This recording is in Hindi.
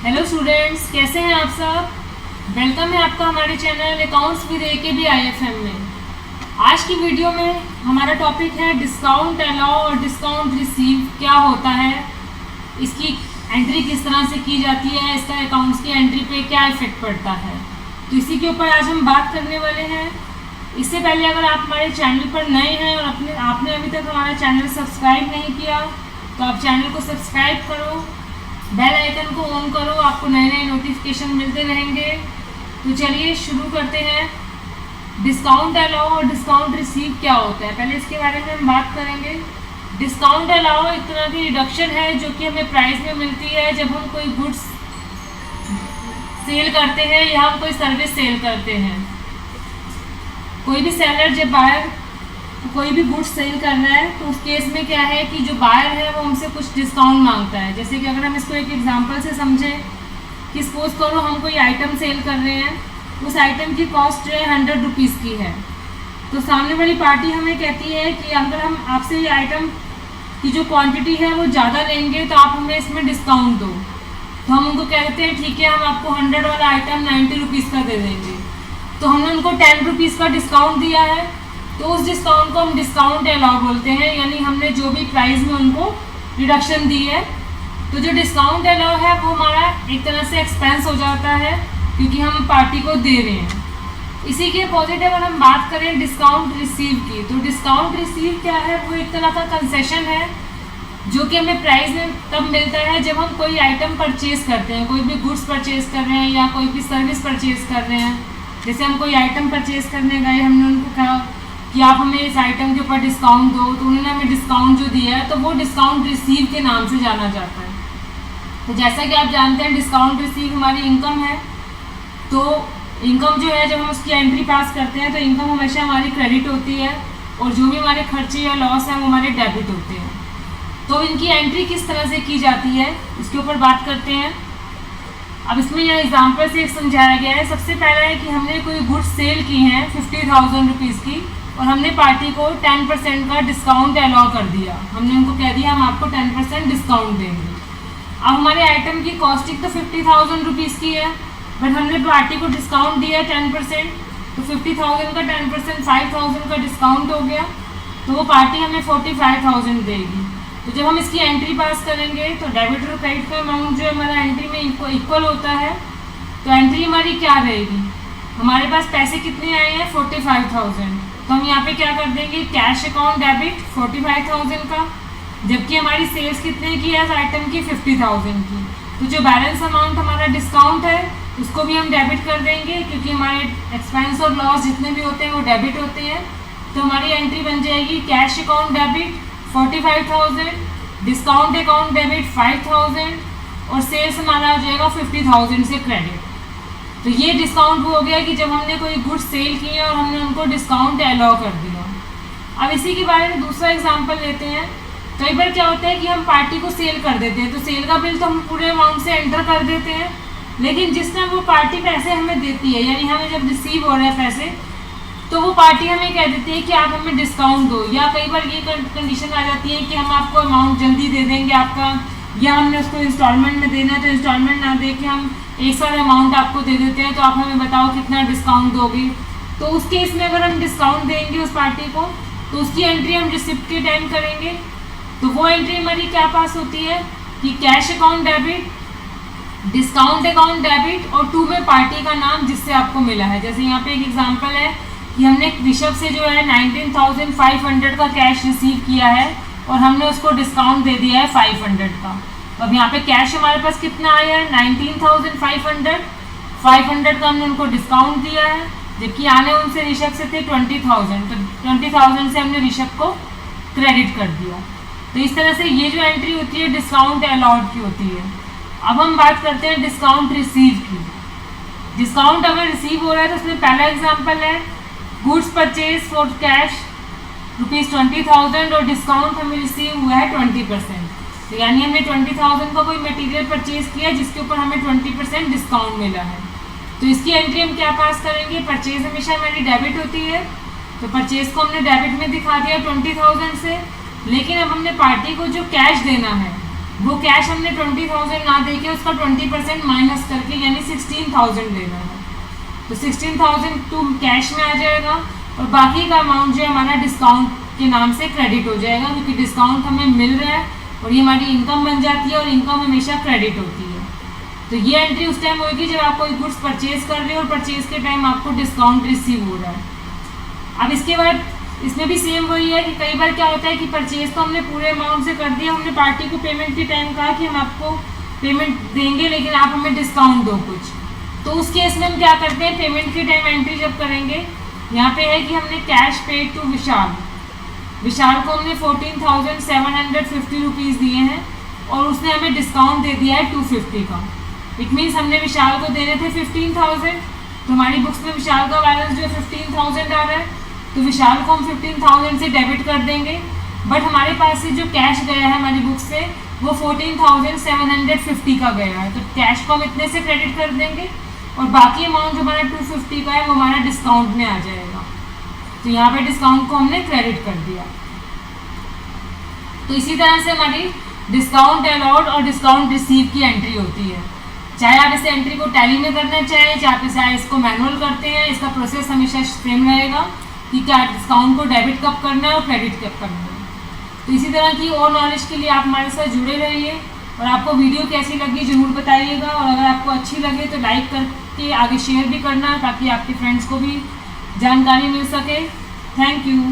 हेलो स्टूडेंट्स, कैसे हैं आप सब। वेलकम है आपका हमारे चैनल अकाउंट्स विद AKB-IFM में। आज की वीडियो में हमारा टॉपिक है डिस्काउंट अलाउ और डिस्काउंट रिसीव क्या होता है, इसकी एंट्री किस तरह से की जाती है, इसका अकाउंट्स की एंट्री पे क्या इफेक्ट पड़ता है। तो इसी के ऊपर आज हम बात करने वाले हैं। इससे पहले अगर आप हमारे चैनल पर नए हैं और आपने अभी तक हमारा चैनल सब्सक्राइब नहीं किया तो आप चैनल को सब्सक्राइब करो, बेल आइकन को ऑन करो, आपको नए नए नोटिफिकेशन मिलते रहेंगे। तो चलिए शुरू करते हैं। डिस्काउंट अलाउ और डिस्काउंट रिसीव क्या होता है, पहले इसके बारे में हम बात करेंगे। डिस्काउंट अलाउ एक तरह की रिडक्शन है जो कि हमें प्राइस में मिलती है जब हम कोई गुड्स सेल करते हैं या हम कोई सर्विस सेल करते हैं। कोई भी सेलर जब बायर कोई भी गुड्स सेल कर रहा है तो उस केस में क्या है कि जो बायर है वो हमसे कुछ डिस्काउंट मांगता है। जैसे कि अगर हम इसको एक एग्जांपल से समझें कि सपोज करो हम कोई आइटम सेल कर रहे हैं, उस आइटम की कॉस्ट जो है 100 रुपीज़ की है। तो सामने वाली पार्टी हमें कहती है कि अगर हम आपसे ये आइटम की जो क्वांटिटी है वो ज़्यादा लेंगे तो आप हमें इसमें डिस्काउंट दो। तो हम उनको कहते हैं ठीक है, हम आपको 100 वाला आइटम 90 रुपीज़ का दे देंगे। तो हमने उनको 10 रुपीज़ का डिस्काउंट दिया है, तो उस डिस्काउंट को हम डिस्काउंट अलाउ बोलते हैं, यानी हमने जो भी प्राइस में उनको रिडक्शन दी है। तो जो डिस्काउंट अलाउ है वो हमारा एक तरह से एक्सपेंस हो जाता है क्योंकि हम पार्टी को दे रहे हैं। इसी के पॉजिटिव अगर हम बात करें डिस्काउंट रिसीव की, तो डिस्काउंट रिसीव क्या है, वो एक तरह का कंसेशन है जो कि हमें प्राइस में तब मिलता है जब हम कोई आइटम परचेज करते हैं, कोई भी गुड्स परचेज कर रहे हैं या कोई भी सर्विस परचेज कर रहे हैं। जैसे हम कोई आइटम परचेज करने गए, हमने उनको कहा कि आप हमें इस आइटम के ऊपर डिस्काउंट दो, तो उन्होंने हमें डिस्काउंट जो दिया है तो वो डिस्काउंट रिसीव के नाम से जाना जाता है। तो जैसा कि आप जानते हैं डिस्काउंट रिसीव हमारी इनकम है। तो इनकम जो है जब हम उसकी एंट्री पास करते हैं तो इनकम हमेशा हमारी क्रेडिट होती है और जो भी हमारे खर्चे या लॉस हैं वो हमारे डेबिट होते हैं। तो इनकी एंट्री किस तरह से की जाती है इसके ऊपर बात करते हैं। अब इसमें यह एग्जाम्पल से समझाया गया है। सबसे पहला है कि हमने कोई गुड्स सेल की हैं 50,000 रुपीज़ की और हमने पार्टी को 10% का डिस्काउंट अलाउ कर दिया। हमने उनको कह दिया हम आपको 10% डिस्काउंट देंगे। अब हमारे आइटम की कॉस्टिंग तो 50,000 रुपीज़ की है, बट हमने पार्टी को डिस्काउंट दिया 10%, तो 50,000 का 10% 5,000 का डिस्काउंट हो गया, तो वो पार्टी हमें 45,000 देगी। तो जब हम इसकी एंट्री पास करेंगे तो डेबिट और क्रेडिट का अमाउंट जो हमारा एंट्री में इक्वल होता है। तो एंट्री हमारी क्या रहेगी, हमारे पास पैसे कितने आए हैं 45,000, तो हम यहाँ पे क्या कर देंगे कैश अकाउंट डेबिट 45,000 का, जबकि हमारी सेल्स कितने की है आइटम की 50,000 की। तो जो बैलेंस अमाउंट हमारा डिस्काउंट है उसको भी हम डेबिट कर देंगे क्योंकि हमारे एक्सपेंस और लॉस जितने भी होते हैं वो डेबिट होते हैं। तो हमारी एंट्री बन जाएगी cash account debit 45,000, discount account debit 5,000 और सेल्स हमारा हो जाएगा 50,000 से क्रेडिट। तो ये डिस्काउंट वो हो गया कि जब हमने कोई गुड्स सेल किए और हमने उनको डिस्काउंट अलाउ कर दिया। अब इसी के बारे में दूसरा एग्जांपल लेते हैं। कई बार क्या होता है कि हम पार्टी को सेल कर देते हैं, तो सेल का बिल तो हम पूरे अमाउंट से एंटर कर देते हैं, लेकिन जिस टाइम वो पार्टी पैसे हमें देती है, यानी हमें जब रिसीव हो रहे हैं पैसे, तो वो पार्टी हमें कह देती है कि आप हमें डिस्काउंट दो। या कई बार ये कंडीशन आ जाती है कि हम आपको अमाउंट जल्दी दे देंगे आपका, या हमने उसको इंस्टॉलमेंट में देना है तो इंस्टॉलमेंट ना दे के हम एक साथ अमाउंट आपको दे देते हैं, तो आप हमें बताओ कितना डिस्काउंट दोगे। तो उस केस में अगर हम डिस्काउंट देंगे उस पार्टी को तो उसकी एंट्री हम रिसिप्ट के टाइम करेंगे। तो वो एंट्री हमारी क्या पास होती है कि cash account debit, discount account debit और टू में पार्टी का नाम जिससे आपको मिला है। जैसे यहाँ पे एक एग्जांपल है कि हमने ऋषभ से जो है 19,500 का कैश रिसीव किया है और हमने उसको डिस्काउंट दे दिया है 500 का। तो अब यहाँ पे कैश हमारे पास कितना आया है 19,500, 500 का हमने उनको डिस्काउंट दिया है, जबकि आने उनसे ऋषभ से थे 20,000, तो 20,000 से हमने ऋषभ को क्रेडिट कर दिया। तो इस तरह से ये जो एंट्री होती है डिस्काउंट अलाउड की होती है। अब हम बात करते हैं डिस्काउंट रिसीव की। डिस्काउंट अगर रिसीव हो रहा है तो उसमें पहला एग्जाम्पल है गुड्स परचेज फॉर कैश ₹20,000 और डिस्काउंट हमें रिसीव हुआ है 20%। तो यानी हमने 20,000 का कोई मटेरियल परचेज किया जिसके ऊपर हमें 20% डिस्काउंट मिला है। तो इसकी एंट्री हम क्या पास करेंगे, परचेज हमेशा हमारी डेबिट होती है, तो परचेज को हमने डेबिट में दिखा दिया 20,000 से। लेकिन अब हमने पार्टी को जो कैश देना है वो कैश हमने 20,000 ना देके उसका 20% माइनस करके यानी 16,000 देना है। तो 16,000 तो कैश में आ जाएगा और बाकी का अमाउंट जो है हमारा डिस्काउंट के नाम से क्रेडिट हो जाएगा, क्योंकि डिस्काउंट हमें मिल रहा है और ये हमारी इनकम बन जाती है और इनकम हमेशा क्रेडिट होती है। तो ये एंट्री उस टाइम होगी जब आप कोई गुड्स परचेज कर रहे हो और परचेज के टाइम आपको डिस्काउंट रिसीव हो रहा है। अब इसके बाद इसमें भी सेम वही है कि कई बार क्या होता है कि परचेज तो हमने पूरे अमाउंट से कर दिया, हमने पार्टी को पेमेंट के टाइम कहा कि हम आपको पेमेंट देंगे लेकिन आप हमें डिस्काउंट दो कुछ। तो उस केस में हम क्या करते हैं, पेमेंट के टाइम एंट्री जब करेंगे, यहाँ पे है कि हमने कैश पेड टू विशाल को हमने 14,750 रुपीज़ दिए हैं और उसने हमें डिस्काउंट दे दिया है 250 का। इट मीन्स हमने विशाल को देने थे 15,000, तो हमारी बुक्स में विशाल का बैलेंस जो है 15,000 आ रहा है, तो विशाल को हम 15,000 से डेबिट कर देंगे। बट हमारे पास से जो कैश गया है हमारी बुक से वो 14,750 का गया है, तो कैश को हम इतने से क्रेडिट कर देंगे और बाकी अमाउंट जो हमारा 250 का है वो हमारा डिस्काउंट में आ जाएगा। तो यहाँ पे डिस्काउंट को हमने क्रेडिट कर दिया। तो इसी तरह से हमारी डिस्काउंट अलाउड और डिस्काउंट रिसीव की एंट्री होती है। चाहे आप इस एंट्री को टैली में करना चाहें, चाहे इसको मैनुअल करते हैं, इसका प्रोसेस हमेशा सेम रहेगा कि क्या डिस्काउंट को डेबिट कब करना है और क्रेडिट कब करना है। तो इसी तरह की और नॉलेज के लिए आप हमारे साथ जुड़े रहिए और आपको वीडियो कैसी लगी ज़रूर बताइएगा, और अगर आपको अच्छी लगे तो लाइक करके आगे शेयर भी करना ताकि आपके फ्रेंड्स को भी जानकारी मिल सके। Thank you.